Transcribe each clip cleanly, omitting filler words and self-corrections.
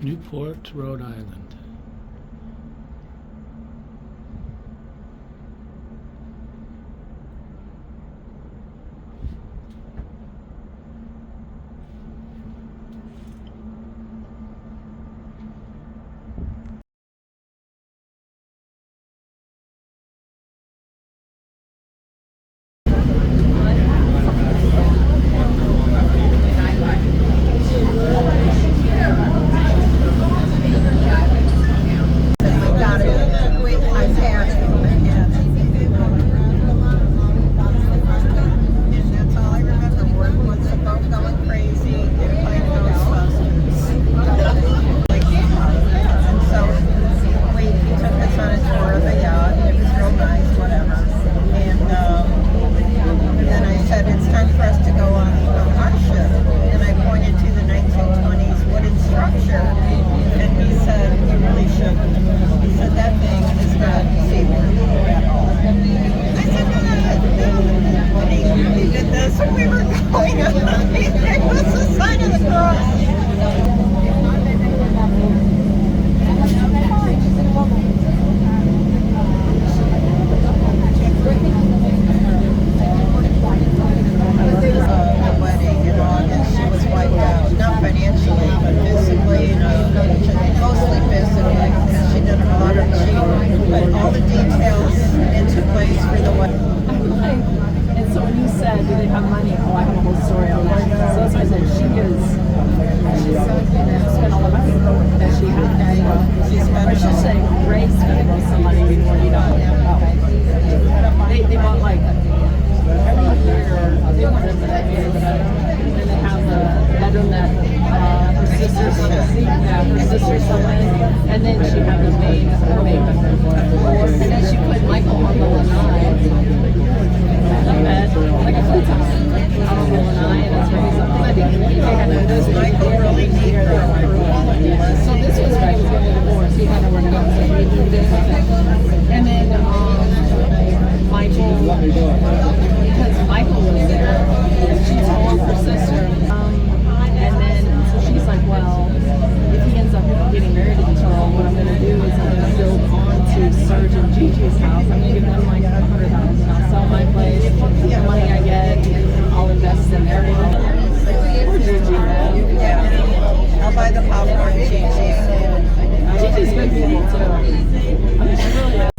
Newport, Rhode Island.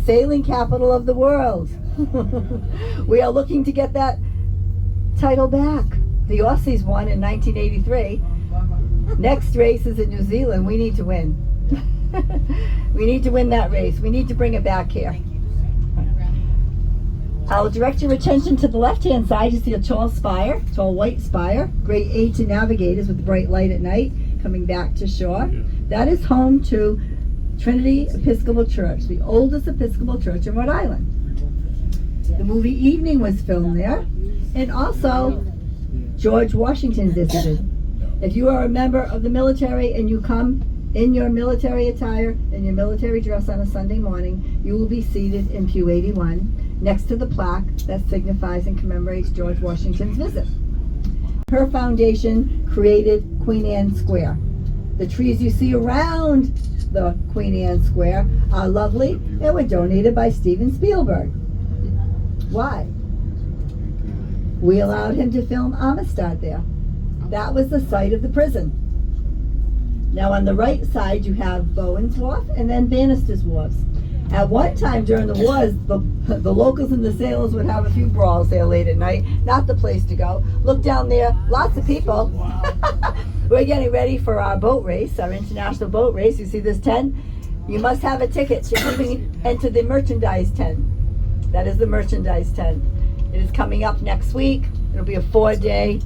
Sailing capital of the world. We are looking to get that title back. The Aussies won in 1983. Next race is in New Zealand. We need to win. We need to win that race. We need to bring it back here. I'll direct your attention to the left-hand side. You see a tall spire, tall white spire. Great aid to navigators with bright light at night coming back to shore. That is home to Trinity Episcopal Church, the oldest Episcopal church in Rhode Island. The movie Evening was filmed there, and also George Washington visited. If you are a member of the military and you come in your military attire and your military dress on a Sunday morning, you will be seated in pew 81 next to the plaque that signifies and commemorates George Washington's visit. Her foundation created Queen Anne Square. The trees you see around the Queen Anne Square are lovely and were donated by Steven Spielberg. Why? We allowed him to film Amistad there. That was the site of the prison. Now on the right side you have Bowen's Wharf and then Bannister's Wharfs. At one time during the wars, the locals and the sailors would have a few brawls there late at night. Not the place to go. Look down there, lots of people. We're getting ready for our boat race, our international boat race. You see this tent? You must have a ticket to enter the merchandise tent. That is the merchandise tent. It is coming up next week. It'll be a 4-day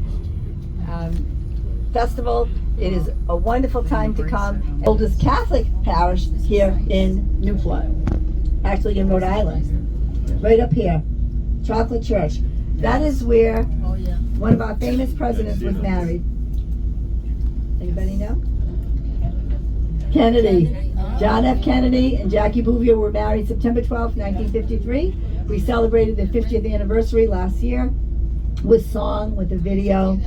festival. It is a wonderful time to come. Oldest Catholic parish here in Newport, actually in Rhode Island, right up here, Chocolate Church. That is where one of our famous presidents was married. Anybody know? Kennedy. John F. Kennedy and Jackie Bouvier were married September 12, 1953. We celebrated their 50th anniversary last year with song, with a video,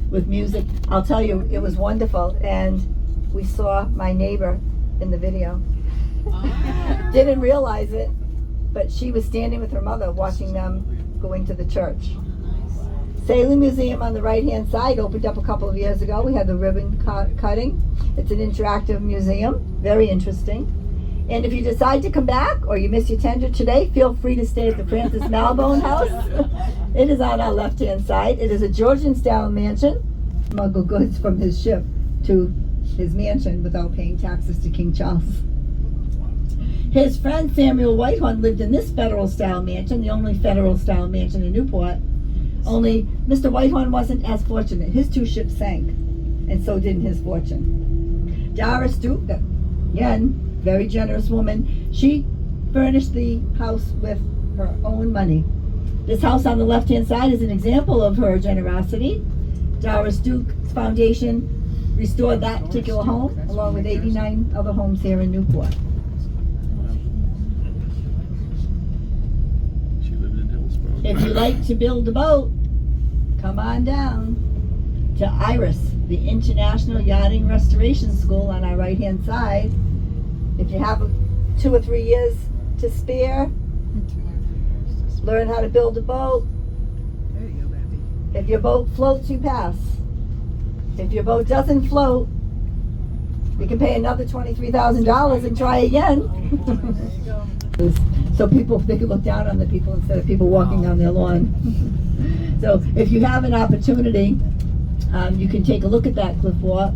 with music. I'll tell you, it was wonderful. And we saw my neighbor in the video. Didn't realize it, but she was standing with her mother watching them going to the church. Sailing Museum on the right-hand side opened up a couple of years ago. We had the ribbon cutting. It's an interactive museum, very interesting. And if you decide to come back or you miss your tender today, feel free to stay at the Francis Malbone House. It is on our left-hand side. It is a Georgian-style mansion. Smuggle goods from his ship to his mansion without paying taxes to King Charles. His friend Samuel Whitehorn lived in this federal-style mansion, the only federal-style mansion in Newport. Only Mr. Whitehorn wasn't as fortunate. His two ships sank, and so did his fortune. Doris Duke, again, very generous woman, she furnished the house with her own money. This house on the left-hand side is an example of her generosity. Doris Duke's foundation restored that particular home, along with 89 other homes here in Newport. If you like to build a boat, come on down to IRIS, the International Yachting Restoration School on our right-hand side. If you have 2 or 3 years to spare, learn how to build a boat. There you go, baby. If your boat floats, you pass. If your boat doesn't float, you can pay another $23,000 and try again. There you go. So they can look down on the people instead of people walking on their lawn. So if you have an opportunity, you can take a look at that cliff walk.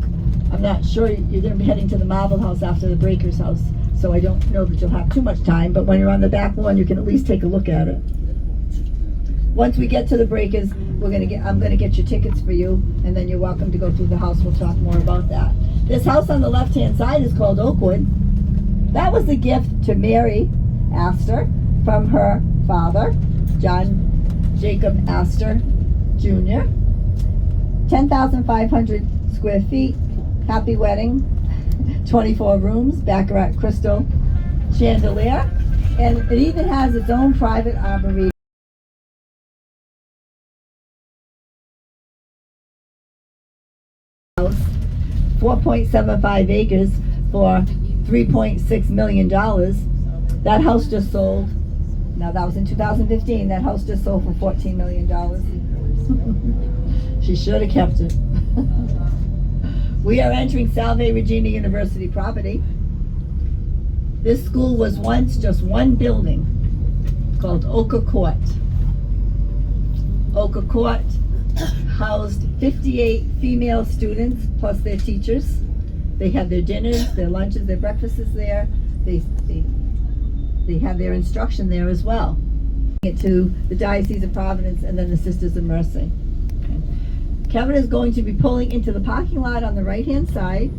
I'm not sure, you're going to be heading to the Marble House after the Breakers House, so I don't know that you'll have too much time, but when you're on the back lawn, you can at least take a look at it. Once we get to the Breakers, I'm going to get your tickets for you, and then you're welcome to go through the house. We'll talk more about that. This house on the left-hand side is called Oakwood. That was a gift to Mary Astor from her father, John Jacob Astor Jr. 10,500 square feet, happy wedding, 24 rooms, baccarat crystal chandelier, and it even has its own private arboretum. House, 4.75 acres for $3.6 million. That house just sold. Now that was in 2015. That house just sold for $14 million. She should have kept it. We are entering Salve Regina University property. This school was once just one building called Oka Court. Oka Court housed 58 female students plus their teachers. They had their dinners, their lunches, their breakfasts there. They had their instruction there as well. To the Diocese of Providence and then the Sisters of Mercy. Okay. Kevin is going to be pulling into the parking lot on the right-hand side.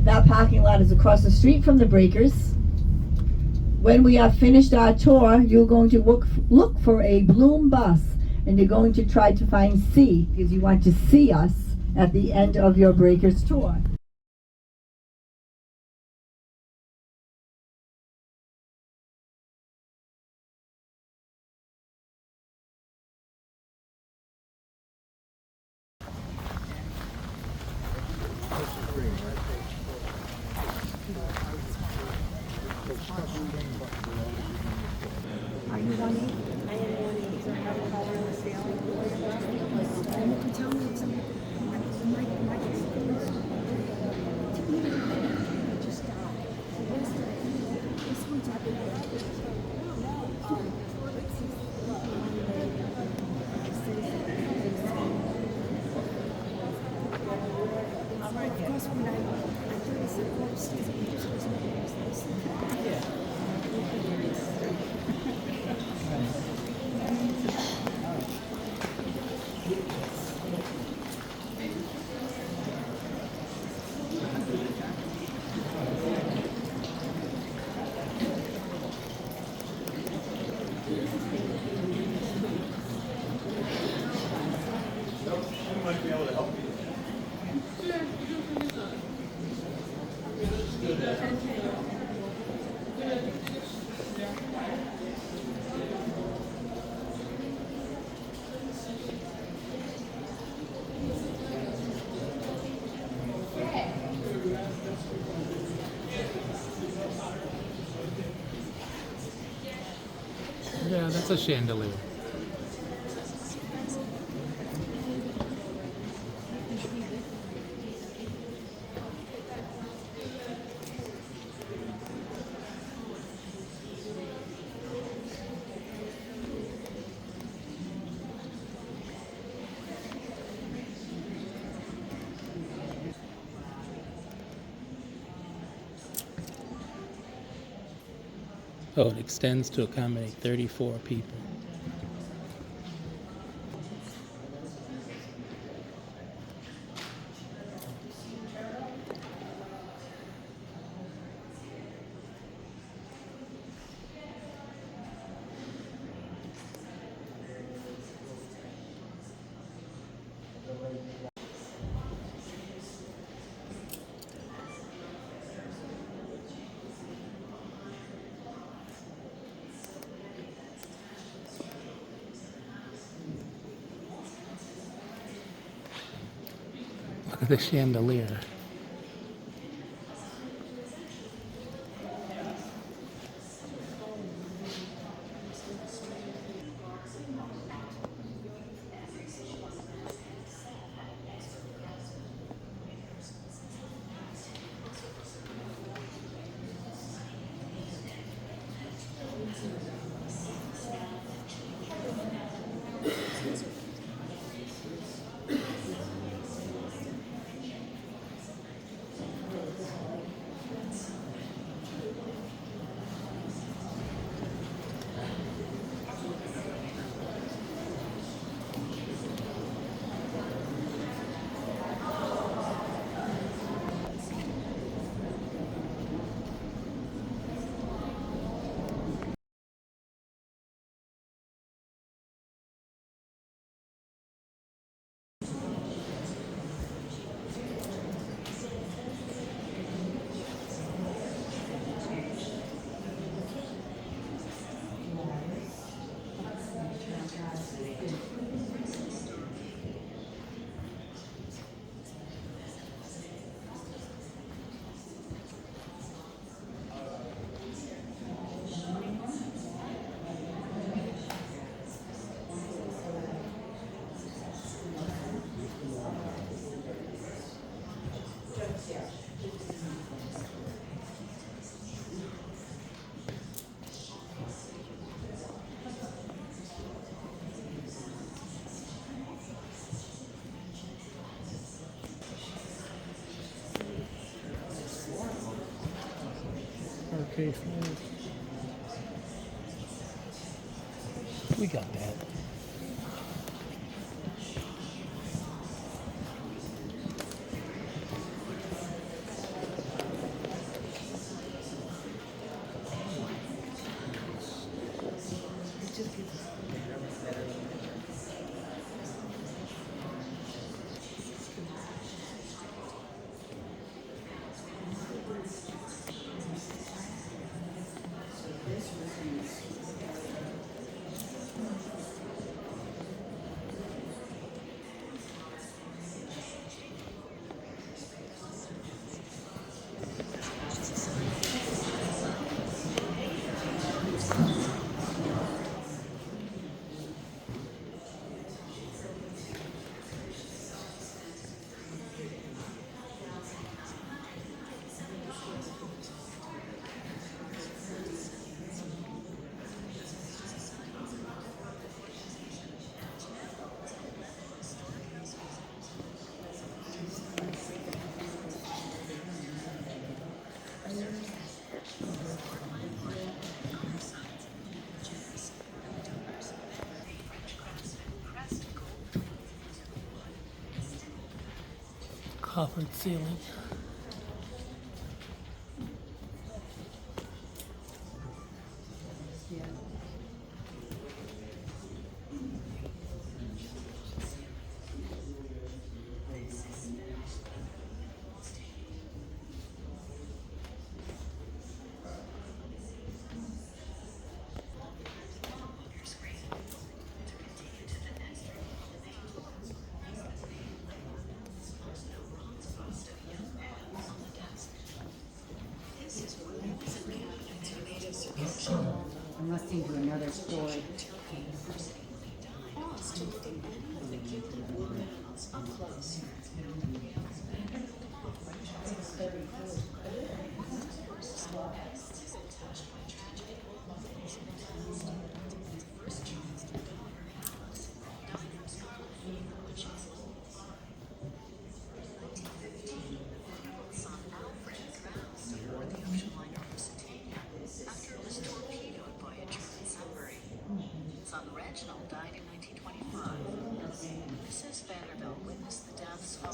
That parking lot is across the street from the Breakers. When we have finished our tour, you're going to look for a Bloom bus, and you're going to try to find C, because you want to see us at the end of your Breakers tour. Are you 180? I am 180. So I have a collar on the ceiling. And you can tell me it's just died. This one's up in Of course, when I thought it said upstairs, a chandelier. Oh, it extends to accommodate 34 people. Look at the chandelier. Okay, we got that. Coffered ceiling. I'm listening to another story. Son Reginald died in 1925. Mrs. Vanderbilt witnessed the deaths of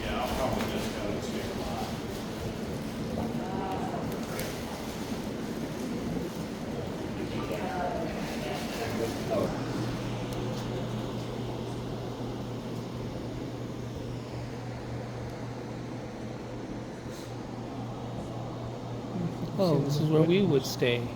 Yeah, I'll probably just go to, Oh, this is where we would stay.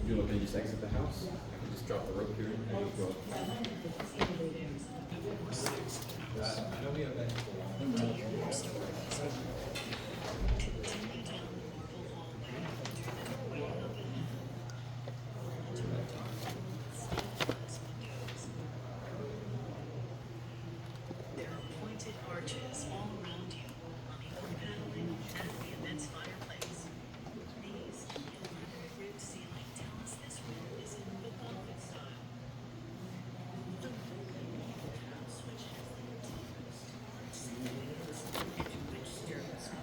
You know, can you just exit the house? I can just drop the rope here and just go. I know we have that. There are pointed arches all around you on the oak paneling and the immense fireplace. These elaborate ribbed ceiling tell us this room is in the Gothic style. The house, which has the deepest storage ceilings, into which stairways go.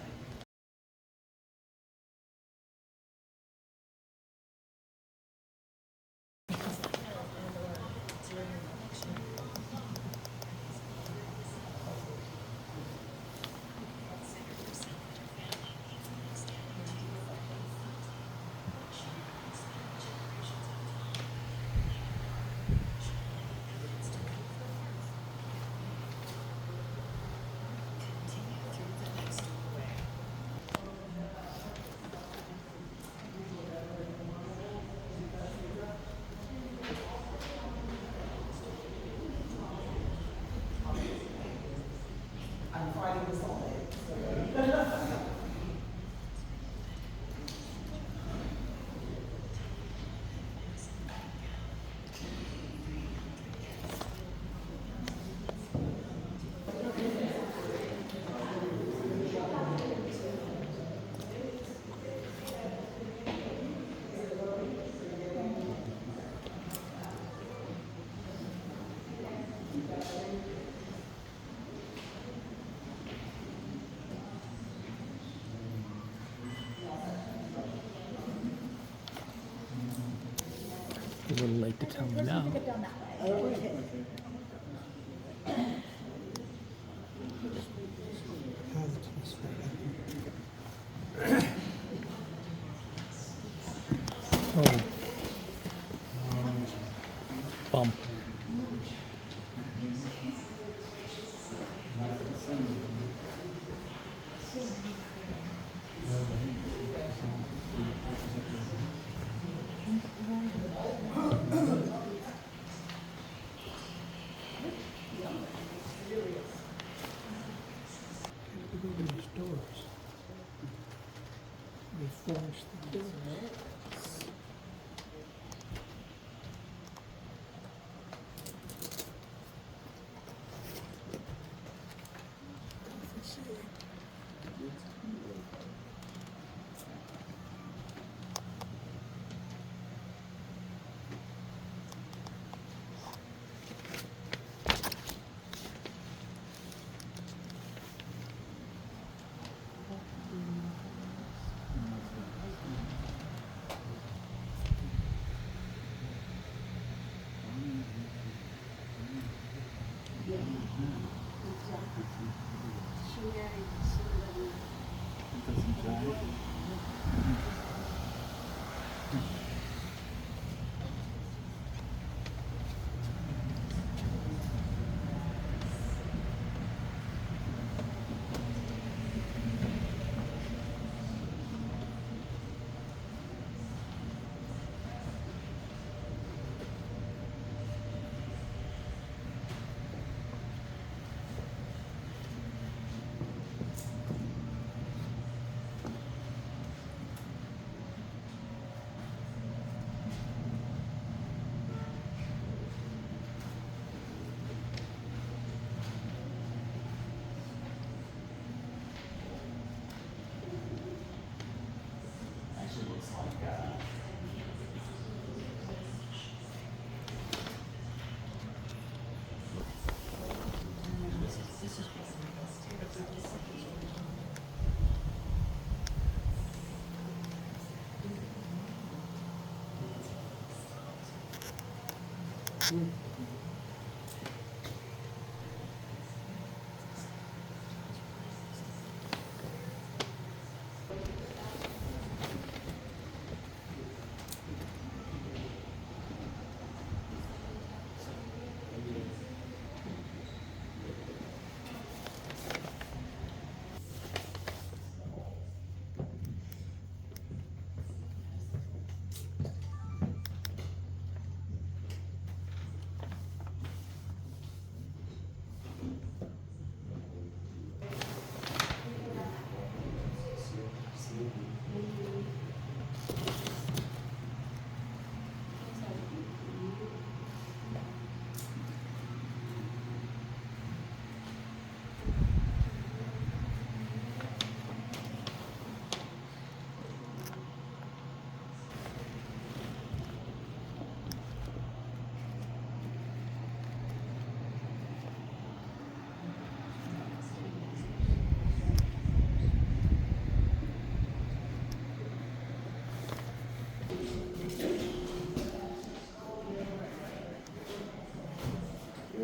A little late to tell me now. Oh. Bump.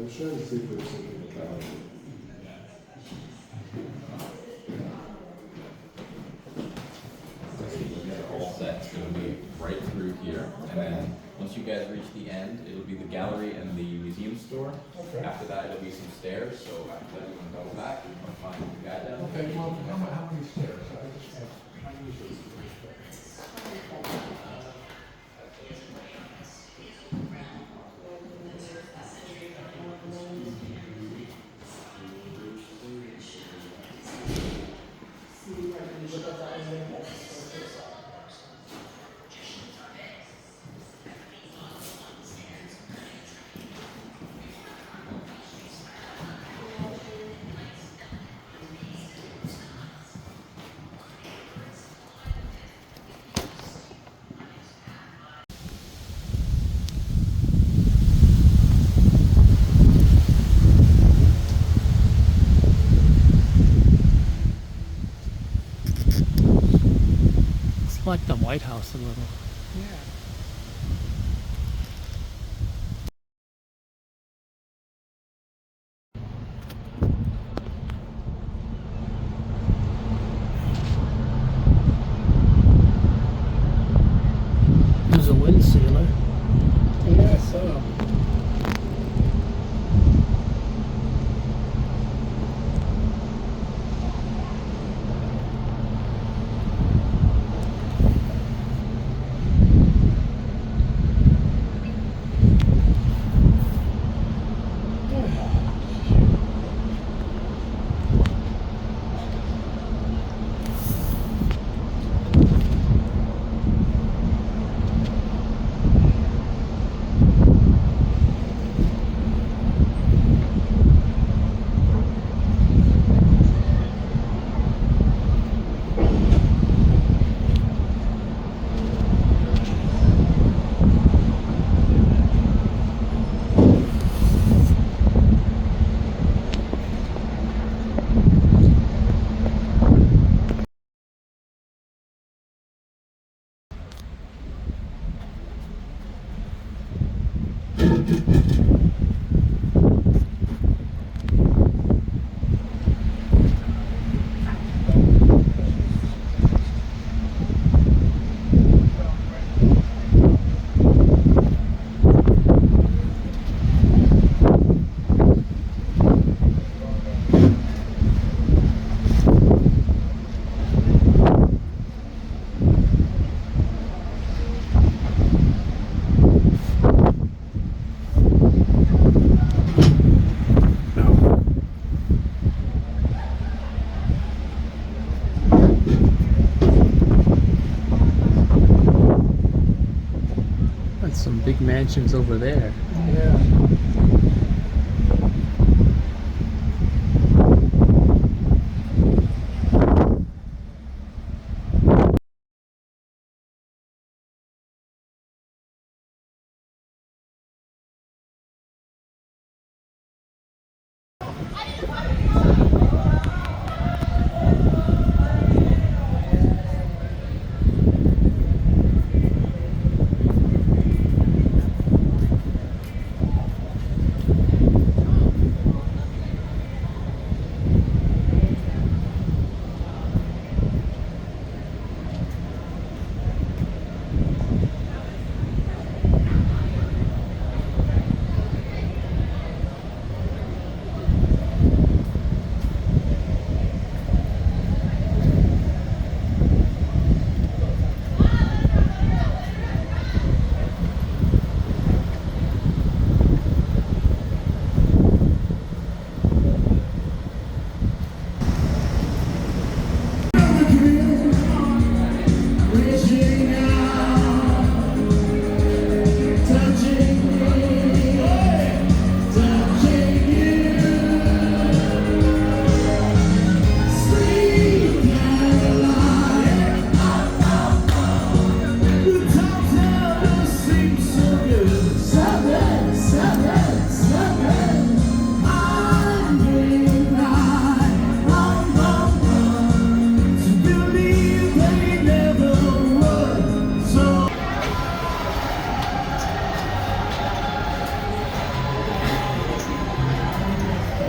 was trying to see if there was something about it. All set. It's gonna be right through here, and then once you guys reach the end, it'll be the gallery and the museum store. Okay. After that, it'll be some stairs. So after that, you want to double back. You want to find the guy down. Okay, well, how many stairs? I just have, how many stairs? It's like the White House a little. There's a wind sealer. Yeah, so. That's some big mansions over there. Yeah.